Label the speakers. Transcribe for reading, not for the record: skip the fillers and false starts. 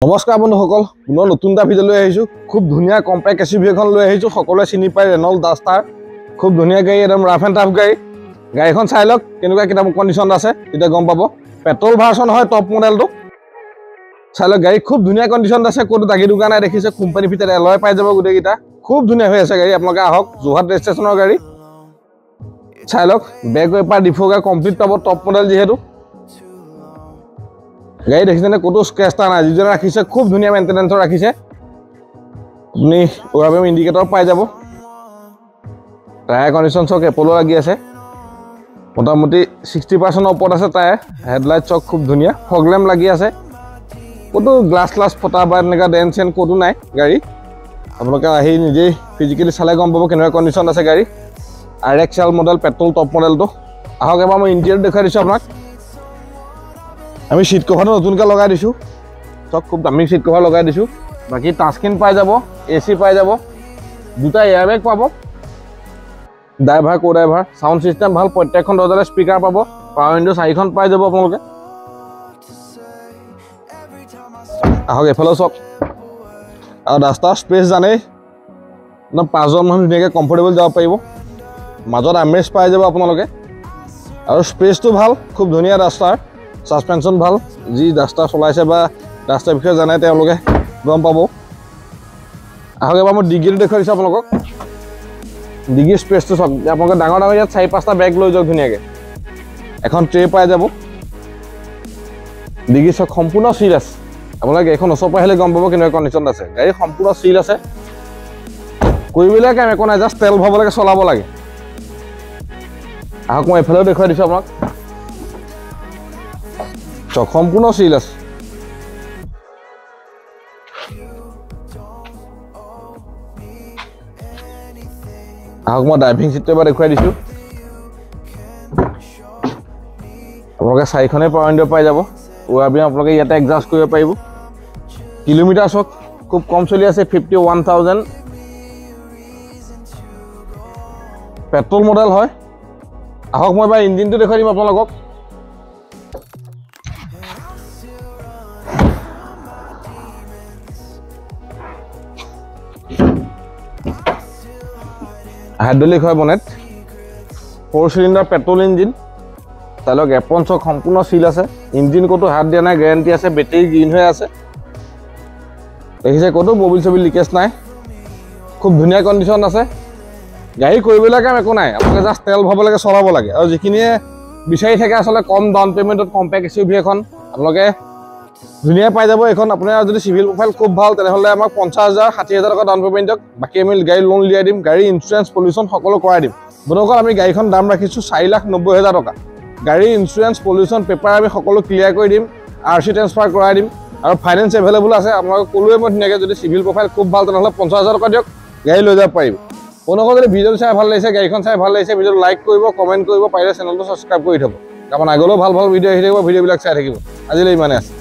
Speaker 1: নমস্কাৰ বন্ধুসকল, পুনৰ নতুন এটা ভিডিঅ' লৈ আহিছোঁ। খুব ধুনীয়া কম্পেক্ট এছইউভি এখন লৈ আহিছোঁ। সকলোৱে চিনি পায় ৰেনল্ট ডাষ্টাৰ। খুব ধুনীয়া গাড়ী, একদম ৰাফ এণ্ড টাফ গাড়ী। গাড়ীখন চাই লওক কেনেকুৱা কিতাপ কণ্ডিশ্যন আছে, তেতিয়া গম পাব। পেট্ৰল ভাৰ্চন হয়, টপ মডেলটো। চাই লওক গাড়ী খুব ধুনীয়া কণ্ডিশ্যন আছে, ক'তো দাগি দুগা নাই দেখিছে। কোম্পানী ভিতৰত এলয় পাই যাব গোটেইকেইটা। খুব ধুনীয়া হৈ আছে গাড়ী। আপোনালোকে আহক, যোৰহাট ৰেজিষ্ট্ৰেশ্যনৰ গাড়ী। চাই লওক বেক ৱেপাৰ ডিফ'গাৰ কমপ্লিট পাব, টপ মডেল যিহেতু। গাড়ী দেখিছেনে, ক'তো স্ক্ৰেচ এটা নাই। যিজনে ৰাখিছে খুব ধুনীয়া মেইনটেনেন্সৰ ৰাখিছে। আপুনি ওৰাবেম ইণ্ডিকেটৰ পাই যাব। টায়াৰ কণ্ডিশ্যন চক এপলো লাগি আছে, মোটামুটি 60% ওপৰত আছে টায়াৰ। হেডলাইট চক খুব ধুনীয়া, ফগলেম্প লাগি আছে। ক'তো গ্লাছ ফটা বা এনেকুৱা ডেন চেন ক'তো নাই গাড়ী। আপোনালোকে আহি নিজেই ফিজিকেলি চালে গম পাব কেনেকুৱা কণ্ডিশ্যন আছে গাড়ী। RXL মডেল পেট্ৰল টপ মডেলটো। আহক এবাৰ মই ইণ্টেৰিয়ৰ দেখাই দিছোঁ আপোনাক। আমি ছিট কভাৰটো নতুনকৈ লগাই দিছোঁ, চব খুব দামী ছিট কভাৰ লগাই দিছোঁ। বাকী টাচস্ক্ৰীন পাই যাব, AC পাই যাব, দুটা এয়াৰবেগ পাব, ড্ৰাইভাৰ কো ড্ৰাইভাৰ, চাউণ্ড ছিষ্টেম ভাল, প্ৰত্যেকখন দৰ্জাতে স্পীকাৰ পাব, পাৱাৰ উইণ্ডো 4খন পাই যাব আপোনালোকে। আহক এইফালেও চাওক। আৰু ৰাস্তাৰ স্পেচ জানেই, একদম 5জন মানুহ ধুনীয়াকৈ কমফৰ্টেবল যাব পাৰিব। মাজত আৰ্মৰেষ্ট পাই যাব আপোনালোকে। আৰু স্পেচটো ভাল, খুব ধুনীয়া ৰাস্তাৰ। ছাছপেনশ্যন ভাল, যি ৰাস্তা চলাইছে বা ৰাস্তাৰ বিষয়ে জানে তেওঁলোকে গম পাব। আহক এবাৰ মই ডিগ্ৰীটো দেখুৱাই দিছোঁ আপোনালোকক। ডিগ্ৰী স্পেচটো চাওক, আপোনালোকে ডাঙৰ ইয়াত 4-5টা বেগ লৈ যাওক ধুনীয়াকৈ। এখন ট্ৰে পাই যাব। ডিগ্ৰী চাওক সম্পূৰ্ণ চিল আছে। আপোনালোকে গাড়ীখন ওচৰৰ পৰা আহিলে গম পাব কেনেকুৱা কণ্ডিশ্যন আছে। গাড়ী সম্পূৰ্ণ চিল আছে, কৰিবলৈ কাম একো নাই, জাষ্ট তেল ভৰাব লাগে, চলাব লাগে। আহক মই এইফালেও দেখুৱাই দিছোঁ আপোনাক। চক সম্পূৰ্ণ চিল আছে। আহক মই ড্ৰাইভিং চিটটো এবাৰ দেখুৱাই দিছোঁ। আপোনালোকে 4খনেই পাৱাৰ উইণ্ডো পাই যাব। ওৱাৰবিএম আপোনালোকে ইয়াতে এডজাষ্ট কৰিব পাৰিব। কিলোমিটাৰ চক খুব কম চলি আছে, 51,000। পেট্ৰল মডেল হয়। আহক মই এবাৰ ইঞ্জিনটো দেখুৱাই দিম আপোনালোকক। হাইড্ৰলিক হয় বনেট, 4 চিলিণ্ডাৰ পেট্ৰল ইঞ্জিন। চাই লওক এপন চক সম্পূৰ্ণ চিল আছে। ইঞ্জিন ক'তো হাত দিয়া নাই, গেৰেণ্টি আছে। বেটেৰী গ্ৰীণ হৈ আছে, দেখিছে, ক'তো মবিল চবিল লিকেজ নাই। খুব ধুনীয়া কণ্ডিশ্যন আছে। গাড়ী কৰিবলৈ কাম একো নাই, আপোনালোকে জাষ্ট তেল ভৰাব লাগে, চলাব লাগে। আৰু যিখিনিয়ে বিচাৰি থাকে আচলতে কম ডাউন পে'মেণ্টত কম্পেক্ট এছইউভি এখন, আপোনালোকে ধুনীয়া পাই যাব এইখন। আপোনাৰ যদি চিভিল প্ৰফাইল খুব ভাল, তেনেহ'লে আমাক 50,000 60,000 টকা ডাউন পে'মেণ্টত, বাকী আমি গাড়ী লোন উলিয়াই দিম। গাড়ী ইঞ্চুৰেঞ্চ পলিউশ্যন সকলো কৰাই দিম। বন্ধুসকল আমি গাড়ীখন দাম ৰাখিছোঁ 4,90,000 টকা। গাড়ী ইঞ্চুৰেঞ্চ পলিউশ্যন পেপাৰ আমি সকলো ক্লিয়াৰ কৰি দিম, RC ট্ৰেন্সফাৰ কৰাই দিম, আৰু ফাইনেন্স এভেইলেবল আছে। আপোনালোকে ক'লোৱে মই ধুনীয়াকৈ, যদি চিভিল প্ৰফাইল খুব ভাল তেনেহ'লে 50,000 টকা দিয়ক, গাড়ী লৈ যাব পাৰিব। বন্ধুসকল যদি ভিডিঅ'টো চাই ভাল লাগিছে, গাড়ীখন চাই ভাল লাগিছে, ভিডিঅ'টো লাইক কৰিব, কমেণ্ট কৰিব, পাৰিলে চেনেলটো ছাবস্ক্ৰাইব কৰি থ'ব। কাৰণ আগলৈও ভাল ভিডিঅ' আহি থাকিব, ভিডিঅ'বিলাক চাই থাকিব। আজিলৈ ইমানে আছে।